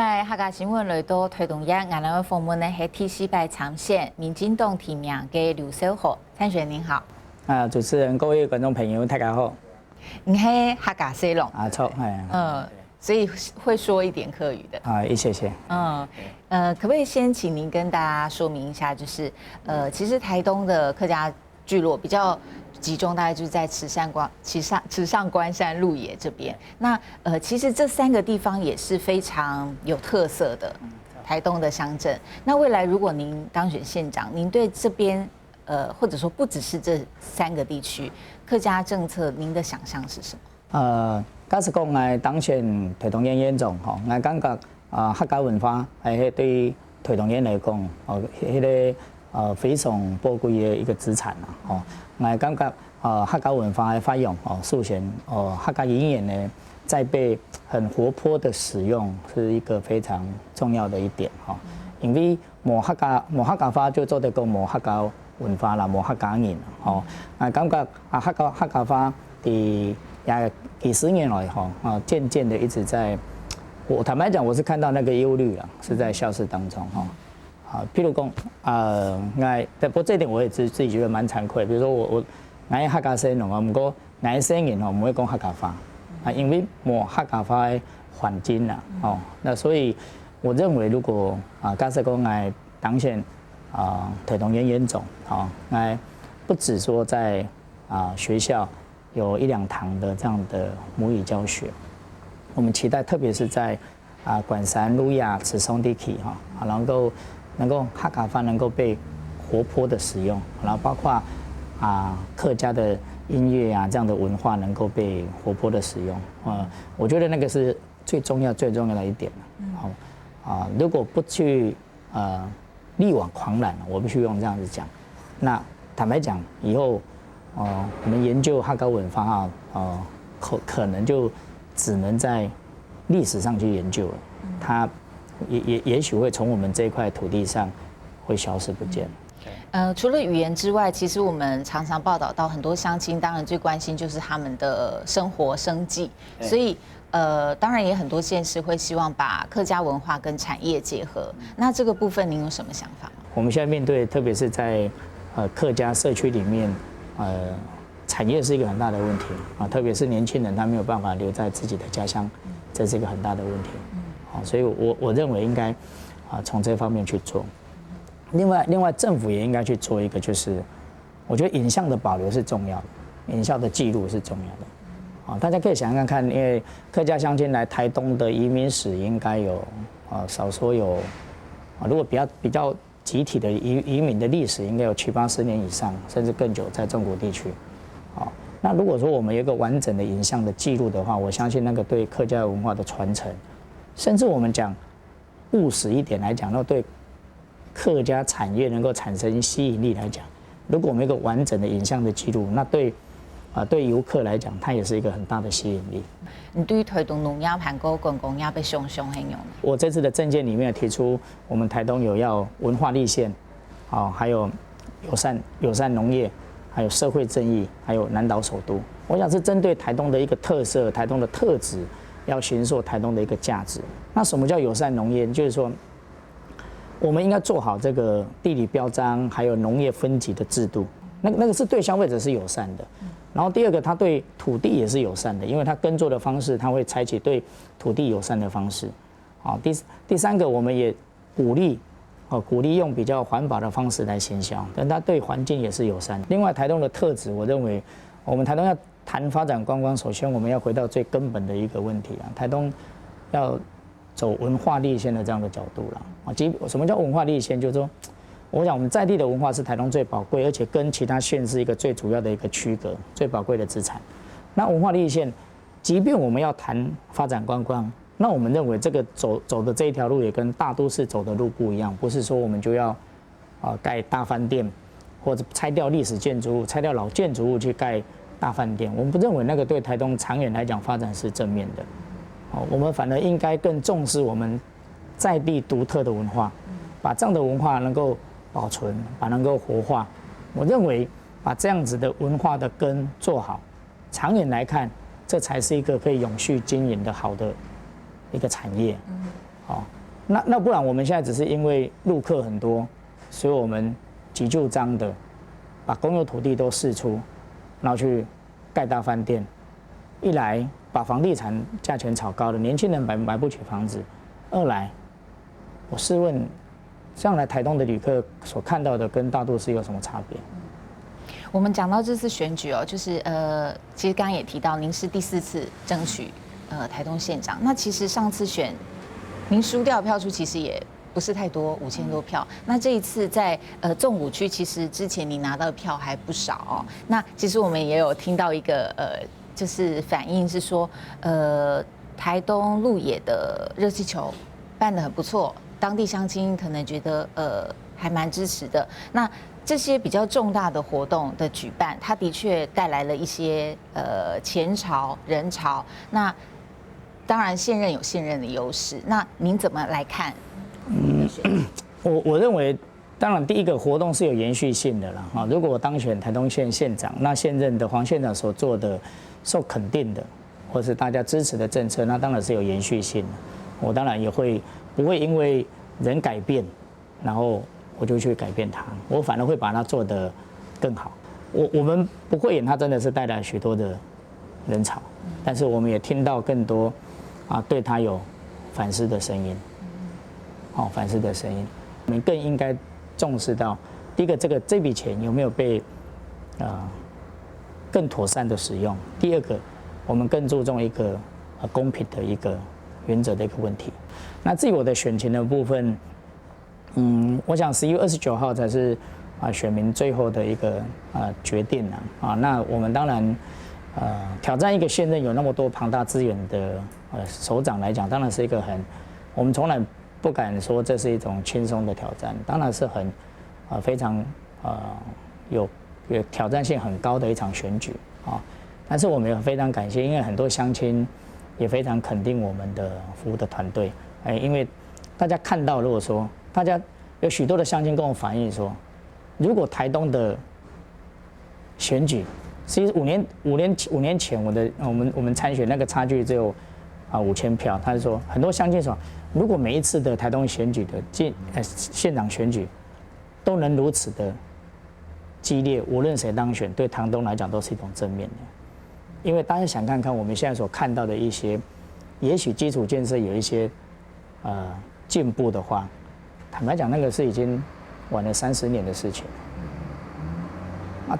拜客家新闻来到推动业，我们访问的是第4摆参选民进党提名的刘小虎参选人，您好。主持人、各位观众朋友，大家好。你是客家西龙错，所以会说一点客语的。谢谢。可不可以先请您跟大家说明一下，就是其实台东的客家聚落比较集中，大概就是在池上关山鹿野这边。那其实这3个地方也是非常有特色的台东的乡镇。那未来如果您当选县长，您对这边或者说不只是这3个地区客家政策，您的想象是什么？假使讲我当选台东县县长吼，我感觉客家文化对台东县来讲，迄个非常宝贵的一个资产啦，我感觉客家文化的发扬授权客家语言呢，在被很活泼的使用，是一个非常重要的一点因为无客家话就做得讲无客家文化啦，无客家人感觉客家话也几十年来渐渐的一直在，我坦白讲，我是看到那个忧虑是在消失当中譬如讲不过这一点我也自己觉得蛮惭愧。比如说我客家生不过生人唔会讲客家话因为无客家话的环境那所以我认为如果假设讲我当选台东县县长我不只说在学校有1、2堂的这样的母语教学，我们期待特别是在关山、鹿野、池上地区能够客家话能够被活泼的使用，然后包括客家的音乐这样的文化能够被活泼的使用我觉得那个是最重要的一点如果不去力挽狂澜，我必须用这样子讲。那坦白讲，以后我们研究客家文化可能就只能在历史上去研究了，它也许会从我们这块土地上会消失不见。除了语言之外，其实我们常常报道到很多乡亲，当然最关心就是他们的生活生计，所以当然也很多县市会希望把客家文化跟产业结合。那这个部分您有什么想法吗？我们现在面对，特别是在客家社区里面，产业是一个很大的问题特别是年轻人他没有办法留在自己的家乡，这是一个很大的问题所以我认为应该从这方面去做。另外政府也应该去做一个，就是我觉得影像的保留是重要的，影像的记录是重要的大家可以想想看，因为客家乡亲来台东的移民史应该有少说有如果比较集体的移民的历史，应该有70、80年以上，甚至更久，在中国地区那如果说我们有一个完整的影像的记录的话，我相信那个对客家文化的传承，甚至我们讲务实一点来讲，那对客家产业能够产生吸引力来讲，如果我们有一个完整的影像的记录，那对游客来讲，它也是一个很大的吸引力。你对于推动农业和公共业被熊很用？我这次的政见里面提出，我们台东有要文化立县，还有友善农业，还有社会正义，还有南岛首都。我想是针对台东的一个特色、台东的特质，要形塑台东的一个价值。那什么叫友善农业？就是说，我们应该做好这个地理标章，还有农业分级的制度。那个是对消费者是友善的。然后第二个，它对土地也是友善的，因为它耕作的方式，它会采取对土地友善的方式。第三个，我们也鼓励用比较环保的方式来行销，但它对环境也是友善的。另外，台东的特质，我认为我们台东要谈发展观光，首先我们要回到最根本的一个问题台东要走文化立县的这样的角度什么叫文化立县？就是说，我想我们在地的文化是台东最宝贵，而且跟其他县是一个最主要的一个区隔，最宝贵的资产。那文化立县，即便我们要谈发展观光，那我们认为这个走的这一条路也跟大都市走的路不一样，不是说我们就要盖大饭店，或者拆掉历史建筑物、拆掉老建筑物去盖大饭店。我们不认为那个对台东长远来讲发展是正面的。我们反而应该更重视我们在地独特的文化，把这样的文化能够保存，能够活化。我认为把这样子的文化的根做好，长远来看，这才是一个可以永续经营的好的一个产业。哦，那不然我们现在只是因为陆客很多，所以我们急就章的把公有土地都释出，然后去盖大饭店，一来把房地产价钱炒高了，年轻人买不起房子；二来，我试问，这样来台东的旅客所看到的跟大都市有什么差别？我们讲到这次选举哦，就是其实刚刚也提到，您是第4次争取台东县长。那其实上次选，您输掉的票数其实也不是太多，5000多票。那这一次在纵谷区，其实之前您拿到的票还不少哦。那其实我们也有听到一个就是反应是说，台东鹿野的热气球办得很不错，当地乡亲可能觉得还蛮支持的。那这些比较重大的活动的举办，它的确带来了一些钱潮、人潮。那当然现任有现任的优势，那您怎么来看？我认为，当然第一个活动是有延续性的啦。哈，如果我当选台东县县长，那现任的黄县长所做的受肯定的，或是大家支持的政策，那当然是有延续性的。我当然也不会因为人改变，然后我就去改变它，我反而会把它做得更好。我们不会演，它真的是带来许多的人潮，但是我们也听到更多对它有反思的声音，反思的声音。我们更应该重视到，第一个，这笔钱有没有被更妥善的使用；第二个，我们更注重一个公平的一个原则的一个问题。那至于我的选情的部分，我想11月29号才是选民最后的一个决定啊。那我们当然挑战一个现任有那么多庞大资源的首长来讲，当然是一个我们从来不敢说这是一种轻松的挑战，当然是非常有挑战性很高的一场选举啊。但是我们也非常感谢，因为很多乡亲也非常肯定我们的服务的团队，因为大家看到，如果说大家有许多的乡亲跟我反映说，如果台东的选举，其实5年前我们参选那个差距只有5000票，他就说很多乡亲说，如果每一次的台东选举的县长选举都能如此的激烈，无论谁当选，对台东来讲都是一种正面的。因为大家想看看我们现在所看到的一些，也许基础建设有一些进步的话，坦白讲，那个是已经晚了30年的事情。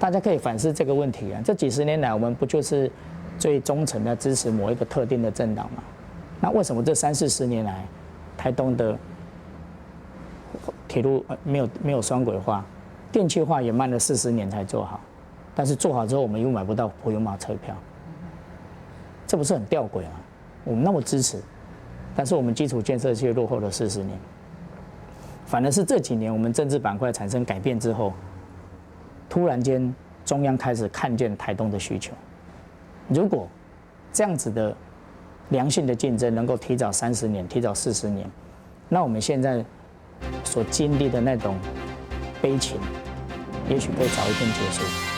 大家可以反思这个问题啊，这几十年来，我们不就是最忠诚的支持某一个特定的政党吗？那为什么这30、40年来，台东的铁路没有双轨化，电气化也慢了40年才做好，但是做好之后，我们又买不到普悠玛车票，这不是很吊诡吗？我们那么支持，但是我们基础建设却落后了40年。反而是这几年我们政治板块产生改变之后，突然间中央开始看见台东的需求。如果这样子的良性的竞争能够提早30年、提早40年，那我们现在所经历的那种悲情，也许可以早一天结束。